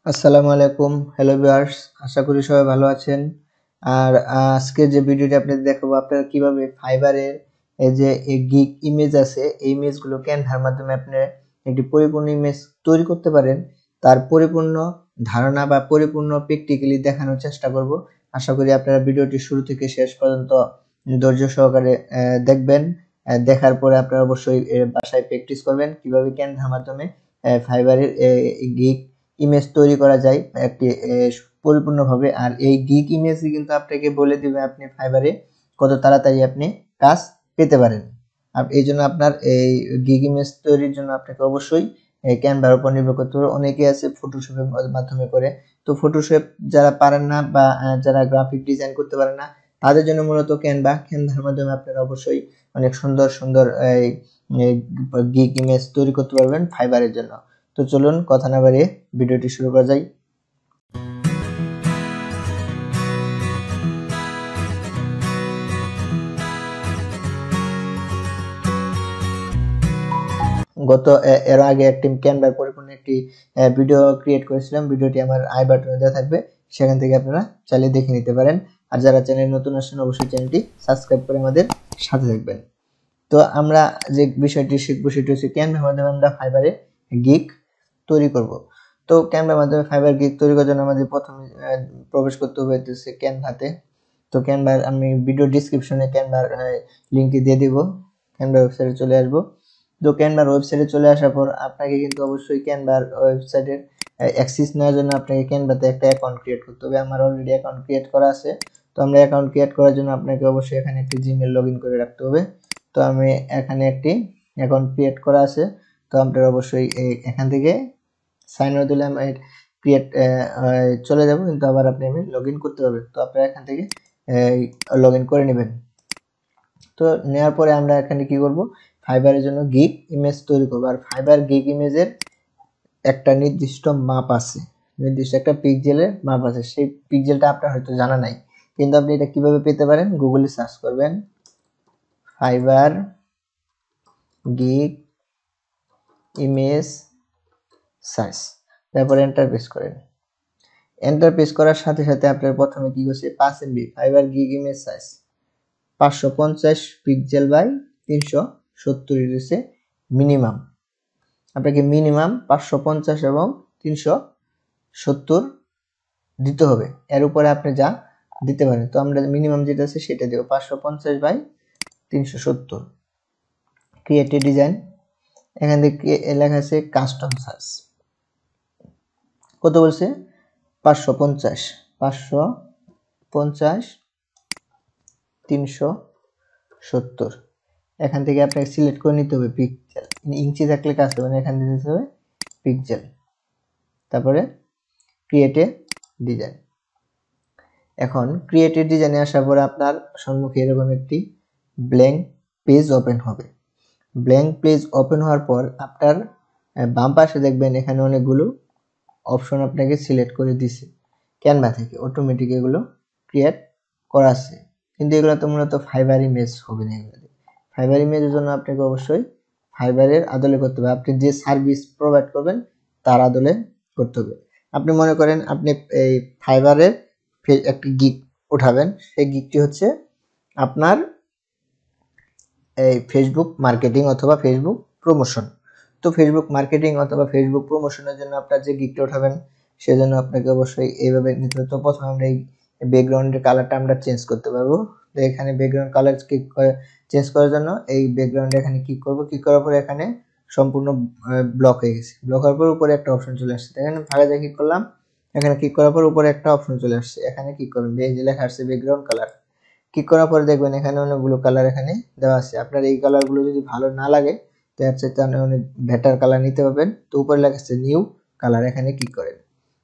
আসসালামু আলাইকুম, hello viewers, আশা করি সবাই ভালো আছেন। আর আজকে যে ভিডিওটি আপনাদের দেখাবো আপনারা কিভাবে ফাইবারের এই যে গিগ ইমেজ আছে এই ইমেজগুলো ক্যানভার মাধ্যমে আপনি একটি পরিপূর্ণ ইমেজ তৈরি করতে পারেন, তার পরিপূর্ণ ধারণা বা পরিপূর্ণ প্র্যাকটিক্যালি দেখানোর চেষ্টা করব। আশা করি আপনারা ভিডিওটি শুরু থেকে শেষ পর্যন্ত ধৈর্য সহকারে দেখবেন। দেখার পরে আপনারা অবশ্যই বাসায় প্র্যাকটিস করবেন কিভাবে ক্যানভার মাধ্যমে ফাইবারের গিগ ইমেজ তৈরি করা যায় একটি পরিপূর্ণভাবে। আর এই গিগ ইমেজই কিন্তু আপনাকে বলে দিবে আপনি ফাইবারে কত তাড়াতাড়ি আপনি কাজ পেতে পারেন। এই জন্য আপনার এই গিগ ইমেজ তৈরির জন্য আপনাকে অবশ্যই ক্যানভার উপর নির্ভর করতে হবে। অনেকে আছে ফটোশপের মাধ্যমে করে, তো ফটোশপ যারা পারেন না বা যারা গ্রাফিক ডিজাইন করতে পারেন না তাদের জন্য মূলত ক্যানভার মাধ্যমে আপনারা অবশ্যই অনেক সুন্দর সুন্দর গিগ ইমেজ তৈরি করতে পারবেন ফাইবারের জন্য। তো চলুন কথা না বাড়িয়ে ভিডিওটি শুরু করা যায়। এর আগে একটি ক্যানভার পরিপূর্ণ একটি ভিডিও ক্রিয়েট করেছিলাম, ভিডিওটি আমার আই বাটনে দেওয়া থাকবে, সেখান থেকে আপনারা চাইলে দেখে নিতে পারেন। আর যারা চ্যানেল নতুন আসেন অবশ্যই চ্যানেলটি সাবস্ক্রাইব করে আমাদের সাথে থাকবেন। তো আমরা যে বিষয়টি শিখবো সেটি হচ্ছে ক্যানভার মাধ্যমে আমরা ফাইবারে গিগ তৈরি করব। তো ক্যানভার মাধ্যমে ফাইবার গিগ তৈরি করার জন্য আমাদের প্রথমে প্রবেশ করতে হবে হচ্ছে ক্যানভাতে। তো ক্যানভার আমি ভিডিও ডিসক্রিপশনে ক্যানভার লিঙ্কটি দিয়ে দিব, ক্যানভার ওয়েবসাইটে চলে আসবো। তো ক্যানভার ওয়েবসাইটে চলে আসার পর আপনাকে কিন্তু অবশ্যই ক্যানভার ওয়েবসাইটের অ্যাক্সেস নেওয়ার জন্য আপনাকে ক্যানভাতে একটা অ্যাকাউন্ট ক্রিয়েট করতে হবে। আমার অলরেডি অ্যাকাউন্ট ক্রিয়েট করা আছে। তো আমরা অ্যাকাউন্ট ক্রিয়েট করার জন্য আপনাকে অবশ্যই এখানে একটি জিমেল লগইন করে রাখতে হবে। তো আমি এখানে একটি অ্যাকাউন্ট ক্রিয়েট করা আছে। তো আপনারা অবশ্যই এখান থেকে সাইন আউট দিলে আমি ক্রিয়েট চলে যাব, কিন্তু আবার আপনি লগইন করতে পারবেন। তো আপনারা এখান থেকে লগইন করে নেবেন। তো নেওয়ার পরে আমরা এখানে কি করব, ফাইবারের জন্য গিগ ইমেজ তৈরি করব। আর ফাইবার গিগ ইমেজের একটা নির্দিষ্ট মাপ আছে, নির্দিষ্ট একটা পিক্সেলের মাপ আছে। সেই পিক্সেলটা আপনার হয়তো জানা নাই, কিন্তু আপনি এটা কিভাবে পেতে পারেন, গুগলে সার্চ করবেন ফাইবার গিগ ইমেজ সাইজ, তারপর এন্টার প্রেস করেন। এন্টার প্রেস করার সাথে সাথে আপনার প্রথমে কি করছে 5 MB Fiverr gig image size 550 pixel by 370 রয়েছে মিনিমাম। আপনাকে মিনিমাম 550 এবং 370 দিতে হবে, এর উপরে আপনি যা দিতে পারেন। তো আমরা মিনিমাম যেটা আছে সেটা দেব 550 বাই 370। ক্রিয়েট এ ডিজাইন, এখান থেকে লেখা আছে কাস্টম সাইজ, কত বলছে 550 370। এখান থেকে আপনাকে সিলেক্ট করে নিতে হবে পিক্সেল, ইঞ্চি থাকলে কাজ হবে না, এখান থেকে দিতে হবে পিক্সেল। তারপরে ক্রিয়েট এ ডিজাইন। এখন ক্রিয়েট এ ডিজাইনে আসার পরে আপনার সম্মুখে এরকম একটি ব্ল্যাঙ্ক পেজ ওপেন হবে। ব্ল্যাঙ্ক পেজ ওপেন হওয়ার পর আপনার বাম পাশে দেখবেন এখানে অনেকগুলো অপশন আপনাকে সিলেক্ট করে দিছে ক্যানভা থেকে, অটোমেটিক এগুলো ক্রিয়েট করা আছে। কিন্তু এগুলো তো মূলত ফাইবার ইমেজ হবে না। এগুলো ফাইবার ইমেজের জন্য আপনাকে অবশ্যই ফাইবারের আদলে করতে হবে, আপনি যে সার্ভিস প্রোভাইড করবেন তার আদলে করতে হবে। আপনি মনে করেন আপনি এই ফাইবারের একটি গিগ উঠাবেন, সেই গিগটি হচ্ছে আপনার এই ফেসবুক মার্কেটিং অথবা ফেসবুক প্রমোশন। তো ফেসবুক মার্কেটিং অথবা ফেসবুক প্রমোশনের জন্য আপনার যে গিগটা উঠাবেন সেজন্য আপনাকে অবশ্যই এইভাবে নিতে হবে। তো প্রথমে আমরা এই ব্যাকগ্রাউন্ডের কালারটা আমরা চেঞ্জ করতে পারবো। তো এখানে ব্যাকগ্রাউন্ড কালার চেঞ্জ করার জন্য এই ব্যাকগ্রাউন্ডে এখানে ক্লিক করব। ক্লিক করার পরে এখানে সম্পূর্ণ ব্লক হয়ে গেছে। ব্লক হওয়ার পর উপরে একটা অপশন চলে আসছে, এখানে ভাগে জায়গায় ক্লিক করলাম। এখানে ক্লিক করার পর উপরে একটা অপশন চলে আসছে, এখানে ক্লিক করবেন, এই যে লেখা আসছে ব্যাকগ্রাউন্ড কালার। ক্লিক করার পরে দেখবেন এখানে অনেকগুলো কালার এখানে দেওয়া আছে। আপনার এই কালারগুলো যদি ভালো না লাগে তার চাইতে আপনি অনেক বেটার কালার নিতে পারবেন। তো উপরে লেখা আছে নিউ কালার, এখানে ক্লিক করেন।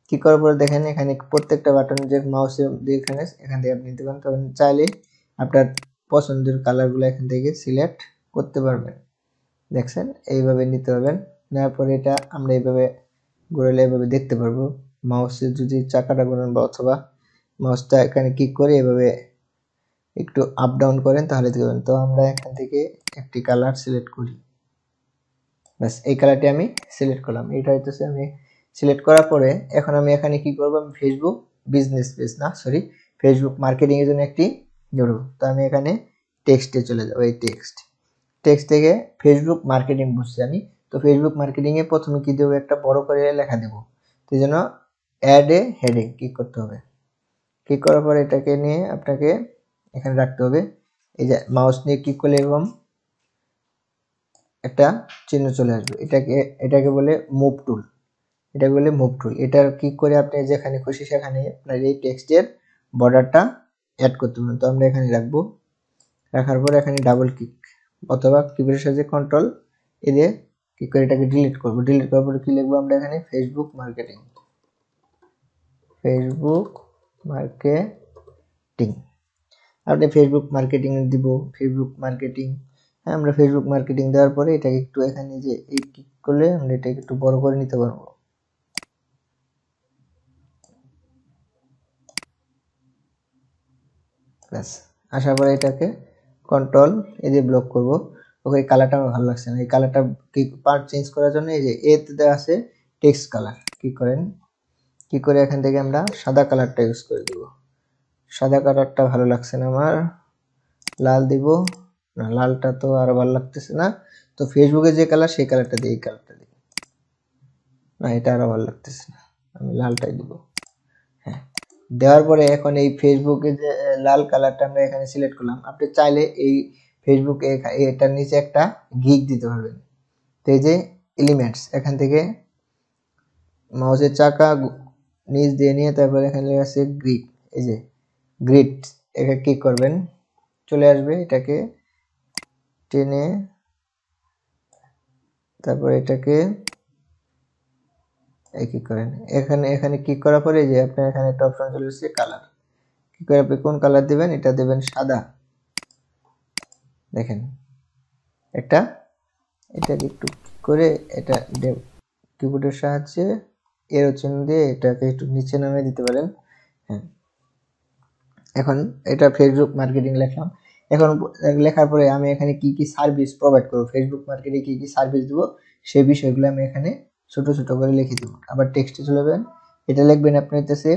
ক্লিক করার পরে দেখেন এখানে প্রত্যেকটা বাটন যে মাউসের এখান থেকে আপনি নিতে পারেন। তখন চাইলে আপনার পছন্দের কালারগুলো এখান থেকে সিলেক্ট করতে পারবেন। দেখছেন, এইভাবে নিতে পারবেন। নেওয়ার পরে এটা আমরা এইভাবে ঘুরালে এইভাবে দেখতে পারবো। মাউসের যদি চাকাটা ঘোরান বা অথবা মাউসটা এখানে ক্লিক করে এভাবে একটু আপ ডাউন করেন তাহলে দেখবেন। তো আমরা এখান থেকে একটি কালার সিলেক্ট করি, ব্যাস এই কালারটি আমি সিলেক্ট করলাম। এটা হইতেছে আমি সিলেক্ট করার পরে এখন আমি এখানে কি করব, আমি ফেসবুক বিজনেস পেজ না সরি ফেসবুক মার্কেটিং এর জন্য একটি জড়ব। তো আমি এখানে টেক্সটে চলে যাব, এই টেক্সট থেকে ফেসবুক মার্কেটিং বুঝছি আমি। তো ফেসবুক মার্কেটিং এ প্রথমে কি দেব, একটা বড় করে লেখা দেব। তো এই জন্য অ্যাড এ হেডিং ক্লিক করতে হবে। ক্লিক করার পর এটাকে নিয়ে আপনাকে এখানে রাখতে হবে। এই যে মাউস নিয়ে ক্লিক করলে এবং একটা চিহ্ন চলে আসবে, এটাকে বলে মুভ টুল। এটাকে বলে মুভ টুল। এটা ক্লিক করে আপনি যেখানে খুশি সেখানে আপনার এই টেক্সটের বর্ডারটা অ্যাড করতে পারেন। তো আমরা এখানে রাখবো, রাখার পর এখানে ডাবল ক্লিক অথবা কিবোর্ডের সাহায্যে কন্ট্রোল এ দিয়ে ক্লিক করে এটাকে ডিলিট করব। ডিলিট করার পর কি লিখবো আমরা এখানে, ফেসবুক মার্কেটিং, ফেসবুক মার্কেটিং। আপনি ফেসবুক মার্কেটিং দিব, ফেসবুক মার্কেটিং। হ্যাঁ, আমরা ফেসবুক মার্কেটিং দেওয়ার পরে এটাকে একটু এখানে যে এই ক্লিক করলে আমরা এটাকে একটু বড় করে নিতে পারবো। ব্যাস, আসার পরে এটাকে কন্ট্রোল এই যে ব্লক করব। ওকে, কালারটা আমার ভালো লাগছে না, এই কালারটা কি পার্ট চেঞ্জ করার জন্য এই যে এতে দেওয়া আছে টেক্সট কালার, কি করেন কি করে এখান থেকে আমরা সাদা কালারটা ইউজ করে দিব। সাদা কালারটা ভালো লাগছে না আমার, লাল দিব না, লালটা তো আরো ভালো লাগতেছে না। তো ফেসবুকে যে কালার সেই কালারটা দিই, এই কালারটা দিই না, এটা আরো ভালো লাগতেছে না, আমি লালটাই দিব। হ্যাঁ, দেওয়ার পরে এখন এই ফেসবুকে যে লাল কালারটা আমরা এখানে সিলেক্ট করলাম, আপনি চাইলে এই ফেসবুকে এটার নিচে একটা গিগ দিতে পারবেন। তো এই যে এলিমেন্টস, এখান থেকে মাউসের চাকা নিচ দিয়ে নিয়ে তারপর এখানে লেখা আছে গ্রিড, এই যে গ্রিড, এটা ক্লিক করবেন, চলে আসবে। এটাকে টেনে তারপর এটাকে কি করেন, এখানে ক্লিক করার পরে যে আপনার এখানে একটা অপশন চলে এসেছে কালার। কি করে আপনি কোন কালার দিবেন, এটা দেবেন সাদা। দেখেন একটা, এটাকে একটু করে এটা কিবোর্ডের সাহায্যে এরো চিহ্ন দিয়ে এটাকে একটু নিচে নামিয়ে দিতে পারেন। হ্যাঁ, এখন এটা ফেসবুক মার্কেটিং লিখলাম। এখন লেখার পরে আমি এখানে কি কি সার্ভিস প্রোভাইড করব, ফেসবুক মার্কেটে কি কি সার্ভিস দেব সেই বিষয়গুলো আমি এখানে ছোট ছোট করে লিখে দেব। আবার টেক্সটে চলে যাবেন, এটা লিখবেন আপনি হচ্ছে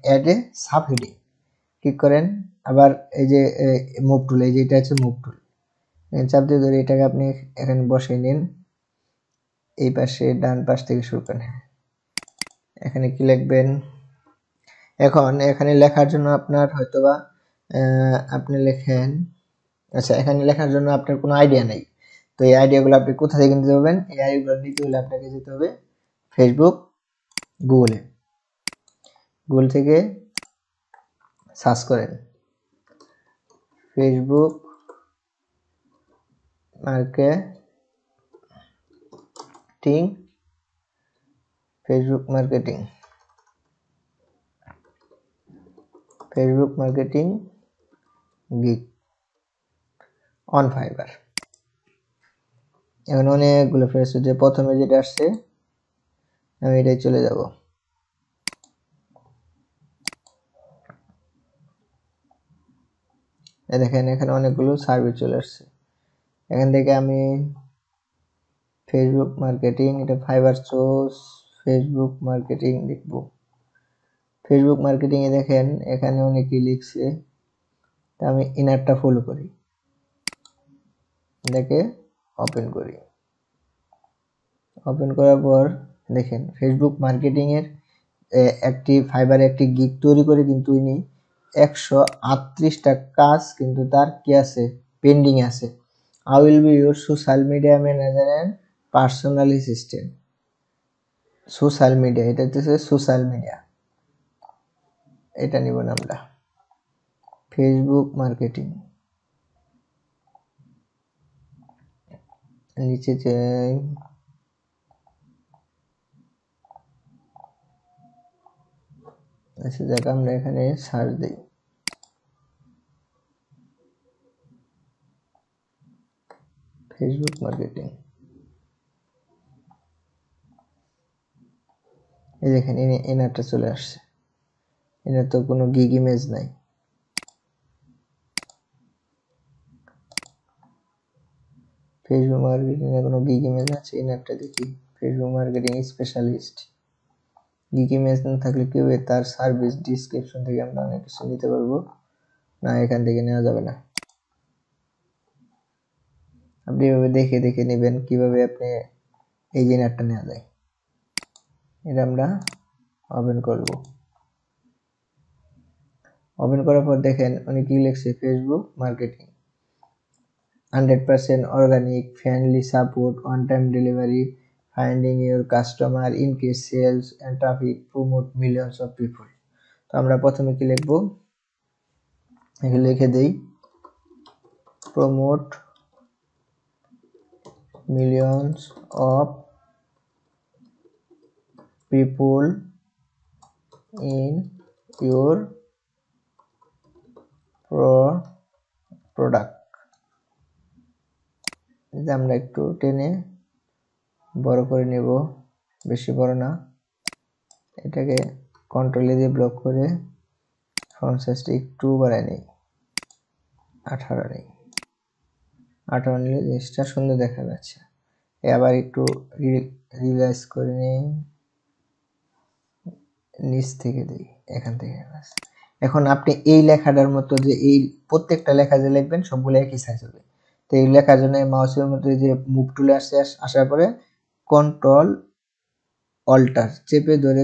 add a sub heading, click করেন। আবার এই যে মুভ টুল, এই যে এটা হচ্ছে মুভ টুল, চাপ দিয়ে ধরে এটাকে আপনি এখানে বসিয়ে নিন, এই পাশে ডান পাশ থেকে শুরু করেন। এখানে কি লিখবেন, এখন এখানে লেখার জন্য আপনার হয়তোবা আপনি লেখেন, আচ্ছা এখানে লেখার জন্য আপনার কোনো আইডিয়া নেই। তো এই আইডিয়াগুলো আপনি কোথা থেকে নিতে পারবেন, এই আইডিয়াগুলো নিতে হলে আপনাকে যেতে হবে ফেসবুক গুগল থেকে সার্চ করেন Facebook marketing, Facebook marketing, Facebook marketing gig on fibre. এখন অনেকগুলো ফেরত, যে প্রথমে যেটা আসছে আমি এটাই চলে যাব। দেখেন এখানে অনেকগুলো সার্ভিস চলে আসছে। এখান থেকে আমি ফেসবুক মার্কেটিং, এটা ফাইবার সোর্স, ফেসবুক মার্কেটিং লিখব। ফেসবুক মার্কেটিং এ দেখেন এখানে অনেকেই লিখছে, তা আমি ইনারটা ফলো করি, এটাকে ওপেন করি। ওপেন করার পর দেখেন ফেসবুক মার্কেটিং এর একটি ফাইবারে একটি গিগ তৈরি করে কিন্তু ইনি 138টা কাজ কিন্তু তার কি আছে, পেন্ডিং আছে। I will be your social media manager and personal assistant. Social media, এটা হচ্ছে সোশ্যাল মিডিয়া, এটা নিব না আমরা। ফেসবুক মার্কেটিং নিচে যাই, আচ্ছা যাক আমরা এখানে সার্চ দিই ফেসবুক মার্কেটিং। এই দেখেন এনারটা চলে আসছে, এনার তো কোনো গিগ ইমেজ নাই। ফেসবুক মার্কেটিং এর কোনো গিগ ইমেজ আছে, এনারটা দেখি, Facebook marketing specialist. Gig image না থাকলে কি হবে, তার সার্ভিস ডিসক্রিপশন থেকে আমরা অনেক কিছু নিতে পারবো না, এখান থেকে নেওয়া যাবে না। আপনি এভাবে দেখে দেখে নেবেন কিভাবে আপনি এই জেনারটা নেওয়া যায়। এটা আমরা ওপেন করব। ওপেন করার পর দেখেন উনি কি লিখছে, Facebook marketing 100% organic, friendly support, on-time delivery, finding your customer, increase sales and traffic, promote millions of people। তো আমরা প্রথমে কি লিখব, এখানে লিখে দেই promote millions of people in your product। এটা আমরা একটু টেনে বড় করে নেব, বেশি বড় না। এটাকে কন্ট্রোল দিয়ে ব্লক করে ফন্ট সাইজটা একটু বাড়াই নেই, 18 নেই। 18 নিলে জিনিসটা সুন্দর দেখা যাচ্ছে। আবার একটু রিলাইজ করে নেই, নিচ থেকে দিই, এখান থেকে। এখন আপনি এই লেখাটার মতো যে এই প্রত্যেকটা লেখা যে লিখবেন সবগুলো একই সাইজ হবে। তো এই লেখার জন্য মাউসের মধ্যে যে মুভ টুলে আসার পরে কন্ট্রোল অল্টার চেপে ধরে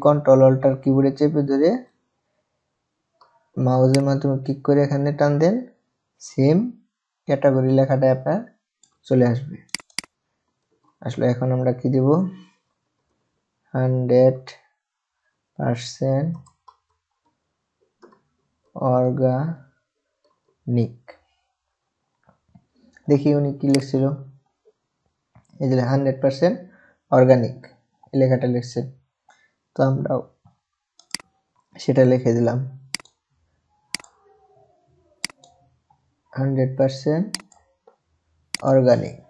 কন্ট্রোল অল্টার কিবোর্ডে চেপে ধরে মাউসের মাধ্যমে ক্লিক করে এখানে টান দেন, সেম ক্যাটাগরি লেখাটা আপনার চলে আসবে। আসলে এখন আমরা কি দেব, 100% অর্গানিক। দেখি উনি কি লিখছিল, এই যে 100% অর্গানিক এই লেখাটা লিখছে। তো আমরাও সেটা লিখে দিলাম, 100% অর্গানিক।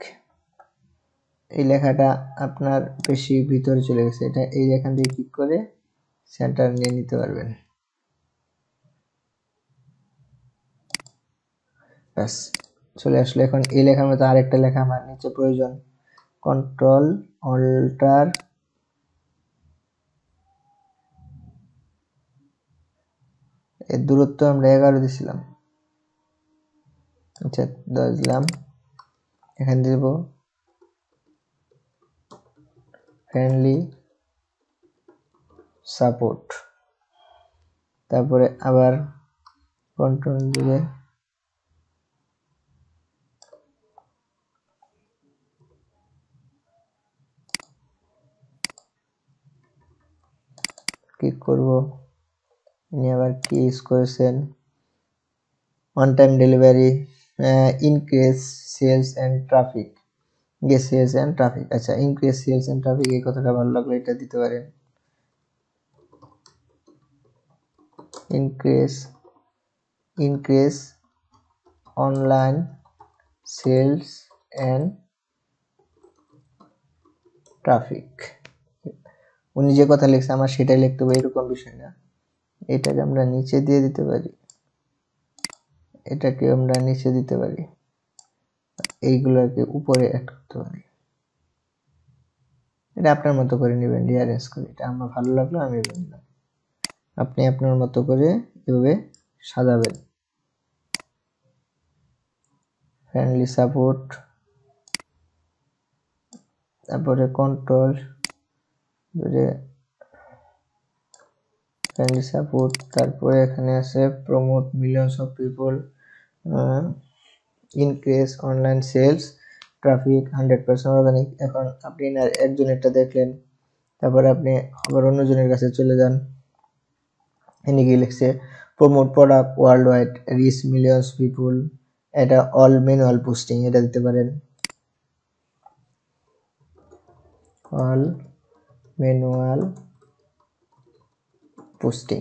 এই লেখাটা আপনার বেশি ভিতরে চলে গেছে, এটা এই এখান দিয়ে ক্লিক করে সেন্টার নিয়ে নিতে পারবেন। ব্যাস চলে আসলে। এখন এই লেখার মতো আরেকটা লেখা আমার নিচে প্রয়োজন, কন্ট্রোল অল্টার এর দূরত্ব আমরা 11 দিছিলাম, আচ্ছা 10 দিলাম। এখানে দেব ফ্রেন্ডলি সাপোর্ট, তারপরে আবার কন্ট্রোল দিয়ে ক্লিক করব। ইনি আবার কি ইউজ করেছেন, on time delivery, increase sales and traffic, sales and traffic. আচ্ছা ইনক্রিজ সেলস এন্ড ট্রাফিক এই কথাটা ভালো লাগলো, এটা দিতে পারেন। Increase online sales and traffic. উনি যে কথা লিখছে আমার সেটাই লিখতে হবে এরকম বিষয় না। এটাকে আমরা নিচে দিয়ে দিতে পারি, এটাকে আমরা নিচে দিতে পারি, এইগুলোকে উপরে অ্যাড করতে পারি। এটা আপনার মতো করে নেবেন, রিঅ্যারেঞ্জ করে। এটা আমার ভালো লাগলো আমি বললাম, আপনি আপনার মতো করে এভাবে সাজাবেন। ফ্রেন্ডলি সাপোর্ট, তারপরে কন্ট্রোল ফ্রেন্ডলি সাপোর্ট, তারপরে এখানে আছে promote millions of people, increase online sales, traffic 100% organic. এখন আপনি একজনেরটা দেখলেন, তারপরে আপনি আবার অন্যজনের কাছে চলে যান। এনে কি লিখছে, promote product world wide, reach millions people. এটা অল ম্যানুয়াল পোস্টিং, এটা দিতে পারেন, all manual posting.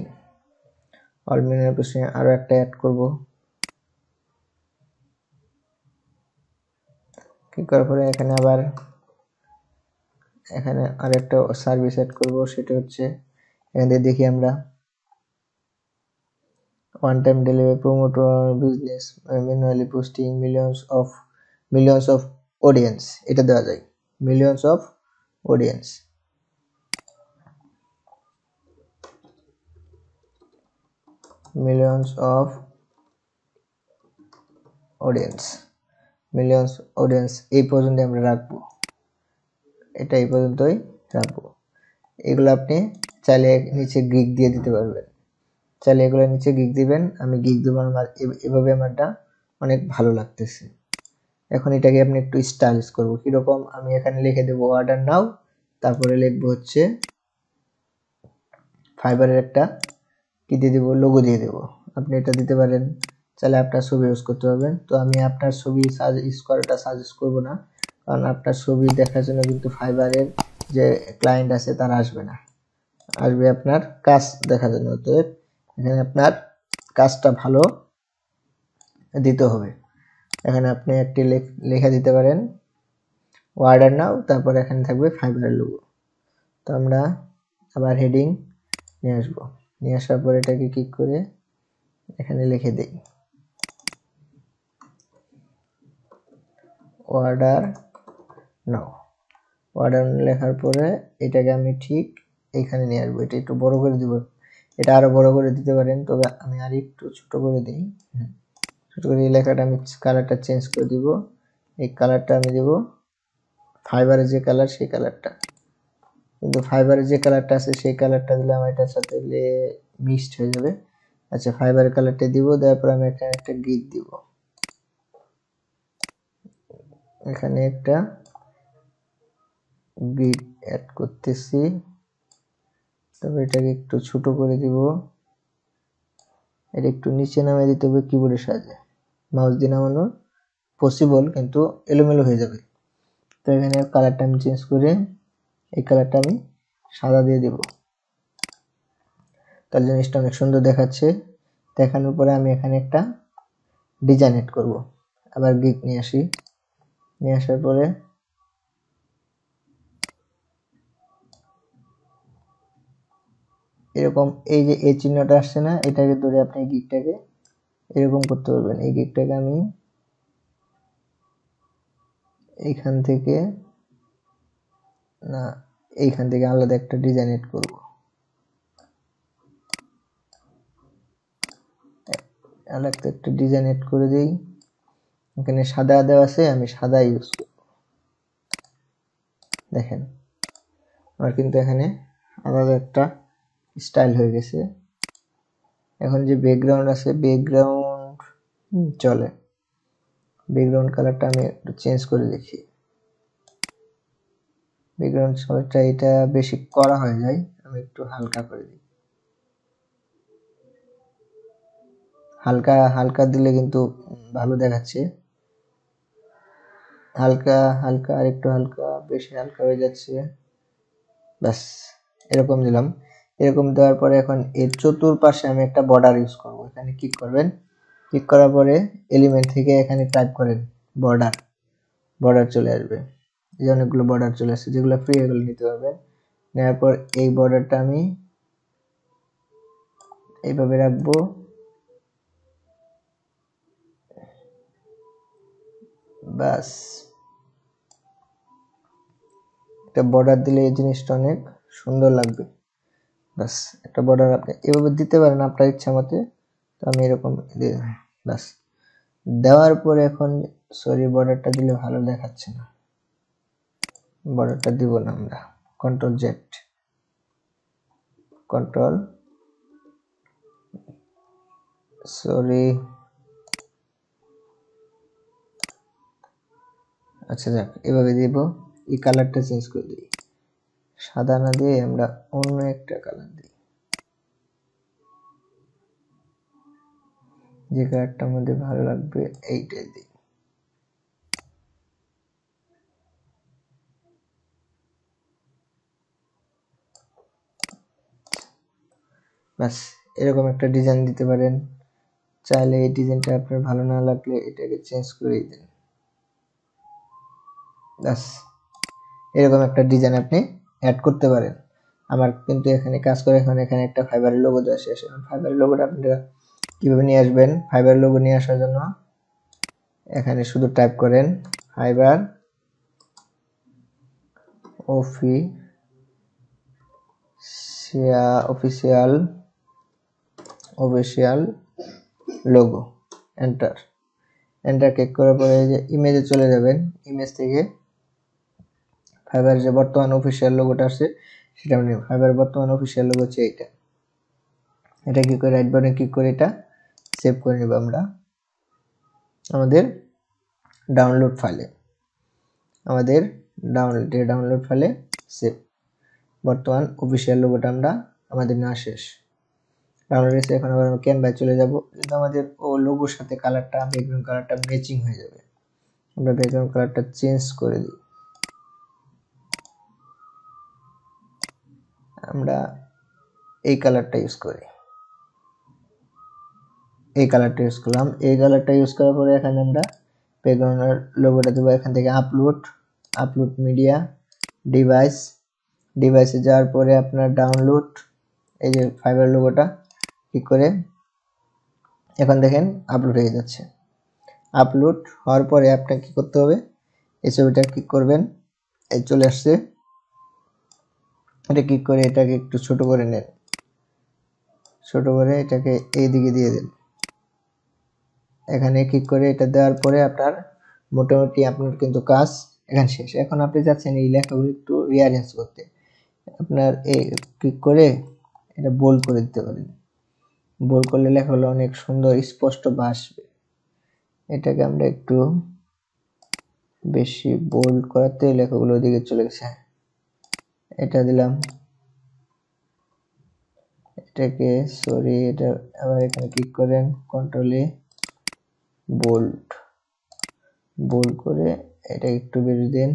All manual posting আরো একটা অ্যাড করব। ক্লিক করার পরে এখানে আবার এখানে আরেকটা সার্ভিস অ্যাড করব, সেটা হচ্ছে এখানে দেখি আমরা one time delivery, promote business, manually posting, millions of audience। এটা দেওয়া যায়, millions of audience। Millions of audience, millions audience এই পর্যন্ত আমরা রাখবো, এটা এই পর্যন্তই রাখবো। এগুলো আপনি চাইলে নিচে গিগ দিয়ে দিতে পারবেন, চাইলে এগুলো নিচে গিগ দিবেন, আমি গিগ দেবো আমার এভাবে আমারটা অনেক ভালো লাগতেছে। এখন এটাকে আপনি একটু স্টাইলিশ করবো কিরকম, আমি এখানে লিখে দেবো অর্ডার নাও, তারপরে লিখবো হচ্ছে ফাইবারের একটা কি দিয়ে দেবো, লোগো দিয়ে দেবো। আপনি এটা দিতে পারেন, চাইলে আপনার ছবি ইউজ করতে পারবেন। তো আমি আপনার ছবি ইউজ করাটা সাজেস্ট করবো না, কারণ আপনার ছবি দেখার জন্য কিন্তু ফাইবারের যে ক্লায়েন্ট আছে তারা আসবে না, আসবে আপনার কাজ দেখার জন্য। তো এখানে আপনার কাজটা ভালো দিতে হবে। এখানে আপনি একটি লেখা দিতে পারেন অর্ডার নাও, তারপর এখানে থাকবে ফাইবারের লোগো। তো আমরা আবার হেডিং নিয়ে আসবো, নিয়ে আসার পর এটাকে ক্লিক করে এখানে লিখে দেই অর্ডার নাও। অর্ডার লেখার পরে এটাকে আমি ঠিক এখানে নিয়ে আসবো, এটা একটু বড় করে দিব, এটা আরো বড় করে দিতে পারেন, তবে আমি আর একটু ছোট করে দিই। ছোট করে এই লেখাটা আমি কালারটা চেঞ্জ করে দিব, এই কালারটা আমি দেব ফাইবারের যে কালার সেই কালারটা, কিন্তু ফাইবারের যে কালারটা আছে সেই কালারটা দিলে আমার এটার সাথে মিক্সড হয়ে যাবে। আচ্ছা, ফাইবারের কালারটা দিব, দেওয়ার পর আমি এখানে একটা গিগ দিব, এখানে একটা গিগ অ্যাড করতেছি, তবে এটাকে একটু ছোট করে দিব, এটা একটু নিচে নামিয়ে দিতে হবে কিবোর্ডের সাহায্যে, মাউস দিয়ে নামানো পসিবল কিন্তু এলোমেলো হয়ে যাবে। তো এখানে কালারটা আমি চেঞ্জ করে এই কালারটা আমি সাদা দিয়ে দেব, তাহলে জিনিসটা অনেক সুন্দর দেখাচ্ছে। দেখানোর পরে আমি এখানে একটা ডিজাইন এড করব, আবার গিগ নিয়ে আসি, নিয়ে আসার পরে এরকম এই যে এই চিহ্নটা আসছে না, এটাকে ধরে আপনি এই গিগটাকে এরকম করতে পারবেন। এই গিগটাকে আমি এইখান থেকে না, এইখান থেকে আলাদা একটা ডিজাইন এড করব, আলাদা একটা ডিজাইন এড করে দেই। এখানে সাদা দেওয়া আছে, আমি সাদা ইউজ করব। দেখেন আমার কিন্তু এখানে আলাদা একটা স্টাইল হয়ে গেছে। এখন যে ব্যাকগ্রাউন্ড আছে, ব্যাকগ্রাউন্ড চলে, ব্যাকগ্রাউন্ড কালারটা আমি একটু চেঞ্জ করে দেখি, ব্যাকগ্রাউন্ড কালারটা এটা বেশি করা হয়ে যায়, আমি একটু হালকা করে দিই, হালকা হালকা দিলে কিন্তু ভালো দেখাচ্ছে। হালকা হালকা আর একটু হালকা, বেশি হালকা হয়ে যাচ্ছে, ব্যাস এরকম দিলাম। এরকম দেওয়ার পরে এখন এর চতুর্পাশে আমি একটা বর্ডার ইউজ করব। এখানে ক্লিক করবেন, ক্লিক করার পরে এলিমেন্ট থেকে এখানে টাইপ করেন বর্ডার, বর্ডার চলে আসবে। এই অনেকগুলো বর্ডার চলে আসছে, যেগুলো ফ্রি এগুলো নিতে পারবেন। নেওয়ার পর এই বর্ডারটা আমি এইভাবে রাখবো, বাস একটা বর্ডার দিলে এই জিনিসটা অনেক সুন্দর লাগবে। বাস একটা বর্ডার আপনি এভাবে দিতে পারেন আপনার ইচ্ছা মতে, তো আমি এরকম বাস দেওয়ার পরে এখন সরি বর্ডারটা দিলে ভালো দেখাচ্ছে না, বর্ডারটা দিব না, আমরা কন্ট্রোল জেড, কন্ট্রোল সরি, আচ্ছা যাক এভাবে দিব। এই কালারটা চেঞ্জ করে দিই, সাদা না দিয়ে আমরা অন্য একটা কালার দিই, যে কালারটা আমাদের ভালো লাগবে এইটাই দিই। ব্যাস এরকম একটা ডিজাইন দিতে পারেন। চাইলে এই ডিজাইনটা আপনার ভালো না লাগলে এটাকে চেঞ্জ করে দিন, ব্যাস এরকম একটা ডিজাইন আপনি অ্যাড করতে পারেন। আমার কিন্তু এখানে কাজ করে, এখন এখানে একটা ফাইবারের লোগো দেওয়া শেষ। এখন ফাইবারের লোগোটা আপনারা কিভাবে নিয়ে আসবেন? ফাইবারের লোগো নিয়ে আসার জন্য এখানে শুধু টাইপ করেন fibre official official logo, enter. Enter click করার পরে এই যে ইমেজে চলে যাবেন, ইমেজ থেকে ফাইবারের যে বর্তমান অফিসিয়াল লোগোটা আছে সেটা আপনি ফাইবার বর্তমান অফিসিয়াল লোগো হচ্ছে এইটা। এটা কি করে রাইট বাটনে ক্লিক করে এটা সেভ করে নেব আমরা আমাদের ডাউনলোড ফাইলে, আমাদের ডাউনলোড ফাইলে সেভ। বর্তমান অফিসিয়াল লোগোটা আমরা আমাদের নেওয়া শেষ, ডাউনলোড হয়েছে। এখন আবার ক্যানভায় চলে যাব, কিন্তু আমাদের ও লোগোর সাথে কালারটা, ব্যাকগ্রাউন্ড কালারটা ম্যাচিং হয়ে যাবে। আমরা ব্যাকগ্রাউন্ড কালারটা চেঞ্জ করে দিই, আমরা এই কালারটা ইউজ করি, এই কালারটা ইউজ করলাম। এই কালারটা ইউজ করার পরে এখানে আমরা ব্যাকগ্রাউন্ডের লোগোটা দেবো। এখান থেকে আপলোড মিডিয়া, ডিভাইসে যাওয়ার পরে আপনার ডাউনলোড, এই যে ফাইবার লোগোটা ক্লিক করে এখন দেখেন আপলোড হয়ে যাচ্ছে। আপলোড হওয়ার পরে আপনাকে কি করতে হবে, এই ছবিটা ক্লিক করবেন, এই চলে আসছে। এটা ক্লিক করে এটাকে একটু ছোট করে নেন, ছোট করে এটাকে এই দিকে দিয়ে দেন। এখানে ক্লিক করে এটা দেওয়ার পরে আপনার মোটামুটি আপনার কিন্তু কাজ এখানে শেষ। এখন আপনি যাচ্ছেন এই লেখাগুলো একটু রিঅ্যারেঞ্জ করতে, আপনার এই ক্লিক করে এটা বোল্ড করে দিতে পারেন। বোল্ড করলে লেখাগুলো অনেক সুন্দর স্পষ্ট আসবে। এটাকে আমরা একটু বেশি বোল্ড করাতে লেখাগুলো ওদিকে চলে গেছে, এটা দিলাম। এটাকে সরি, এটা আবার এখানে ক্লিক করেন, কন্ট্রোলে বোল্ড করে এটা একটু বেশি দেন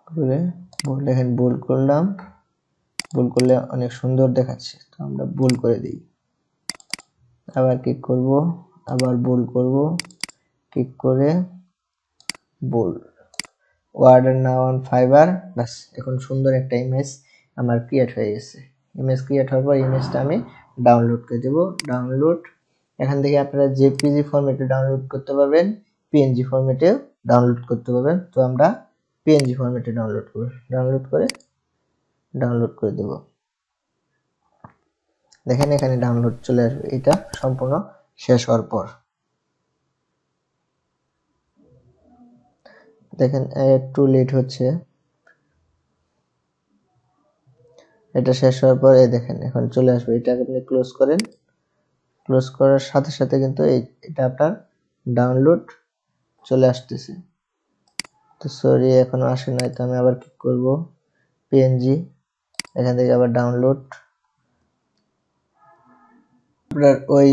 করে বোল্ড, এখানে বোল্ড করলাম। বোল্ড করলে অনেক সুন্দর দেখাচ্ছে, তো আমরা বোল্ড করে দিই। আবার ক্লিক করব, আবার বোল্ড করব, ক্লিক করে বোল্ড। ওয়ার্ডার নাও অন ফাইবার, বাস এখন সুন্দর একটা ইমেজ আমার ক্রিয়েট হয়ে গেছে। ইমেজ ক্রিয়েট হওয়ার পর ইমেজটা আমি ডাউনলোড করে দেব। ডাউনলোড, এখান থেকে আপনারা জেপিজি ফরম্যাটে ডাউনলোড করতে পারবেন, পিএনজি ফরম্যাটেও ডাউনলোড করতে পারবেন। তো আমরা পিএনজি ফরম্যাটে ডাউনলোড করে দেব। দেখেন এখানে ডাউনলোড চলে আসবে, এটা সম্পূর্ণ শেষ হওয়ার পর। দেখেন একটু লেট হচ্ছে, এটা শেষ হওয়ার পর এই দেখেন এখন চলে আসবে। এটা আপনি ক্লোজ করেন, ক্লোজ করার সাথে সাথে কিন্তু এটা আপনার ডাউনলোড চলে আসতেছে। তো সরি এখনো আসে নাই, তো আমি আবার ক্লিক করব পিএনজি, এখান থেকে আবার ডাউনলোড। আপনার ওই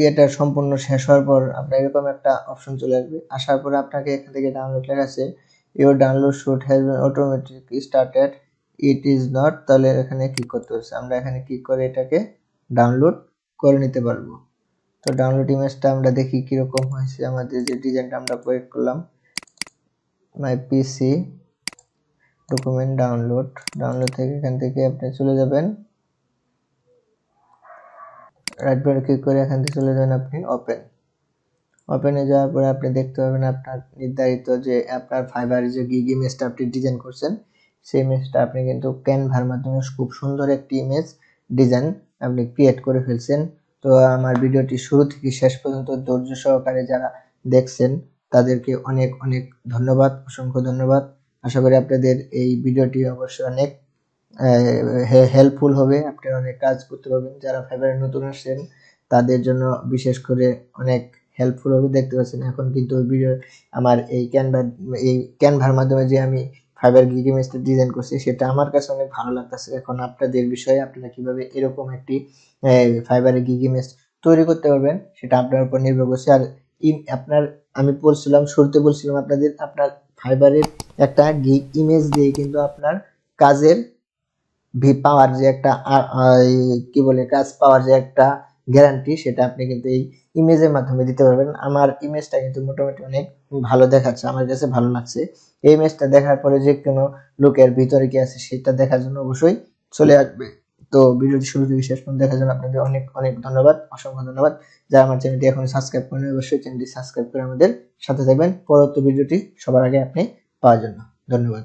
এটা সম্পূর্ণ শেষ হওয়ার পর আপনার এরকম একটা অপশন চলে আসবে। আসার পরে আপনাকে এখান থেকে ডাউনলোড লেখা আছে, your download should have been automatically started, it is not. তাহলে এখানে ক্লিক করতে হচ্ছে, আমরা এখানে ক্লিক করে এটাকে ডাউনলোড করে নিতে পারবো। তো ডাউনলোড ইমেজটা আমরা দেখি কিরকম হয়েছে। আমাদের যে ডিজাইনটা আমরা প্রয়োগ করলাম, মাই পিসি ডকুমেন্ট ডাউনলোড থেকে এখান থেকে আপনি চলে যাবেন, রাইট বাটন ক্লিক করে এখান থেকে চলে যাবেন আপনি ওপেনে যাওয়ার পরে আপনি দেখতে পাবেন আপনার নির্ধারিত যে আপনার ফাইবারে যে গিগ ইমেজটা আপনি ডিজাইন করছেন, সেই ইমেজটা আপনি কিন্তু ক্যানভার মাধ্যমে খুব সুন্দর একটি ইমেজ ডিজাইন আপনি ক্রিয়েট করে ফেলছেন। তো আমার ভিডিওটি শুরু থেকে শেষ পর্যন্ত ধৈর্য সহকারে যারা দেখছেন তাদেরকে অনেক অনেক ধন্যবাদ, অসংখ্য ধন্যবাদ। আশা করি আপনাদের এই ভিডিওটি অবশ্যই অনেক হেল্পফুল হবে, আপনারা অনেক কাজ করতে পারবেন। যারা ফাইবারে নতুন আসছেন তাদের জন্য বিশেষ করে অনেক হেল্পফুল হবে। দেখতে পাচ্ছেন এখন কিন্তু ভিডিও আমার এই ক্যানভার মাধ্যমে যে আমি ফাইবার গিগ ইমেজটা ডিজাইন করছি সেটা আমার কাছে অনেক ভালো লাগতেছে। এখন আপনাদের বিষয়ে আপনারা কিভাবে এরকম একটি ফাইবারের গিগ ইমেজ তৈরি করতে পারবেন সেটা আপনার উপর নির্ভর করছে। আর আপনার আমি শুরুতে বলছিলাম আপনার ফাইবারের একটা গিগ ইমেজ দিয়ে কিন্তু আপনার কাজের পাওয়ার যে একটা কি বলে কাজ পাওয়ার যে একটা গ্যারান্টি সেটা আপনি কিন্তু এই ইমেজের মাধ্যমে দিতে পারবেন। আমার ইমেজটা কিন্তু মোটামুটি অনেক ভালো দেখাচ্ছে, আমার কাছে ভালো লাগছে। এই ইমেজটা দেখার পরে যে কোনো লোকের ভিতরে কি আছে সেটা দেখার জন্য অবশ্যই চলে আসবে। তো ভিডিওটি শুরু থেকে শেষ পর্যন্ত দেখার জন্য আপনাদের অনেক অনেক ধন্যবাদ, অসংখ্য ধন্যবাদ। যারা আমার চ্যানেলটি এখন সাবস্ক্রাইব করেন অবশ্যই চ্যানেলটি সাবস্ক্রাইব করে আমাদের সাথে থাকবেন পরবর্তী ভিডিওটি সবার আগে আপনি পাওয়ার জন্য। ধন্যবাদ।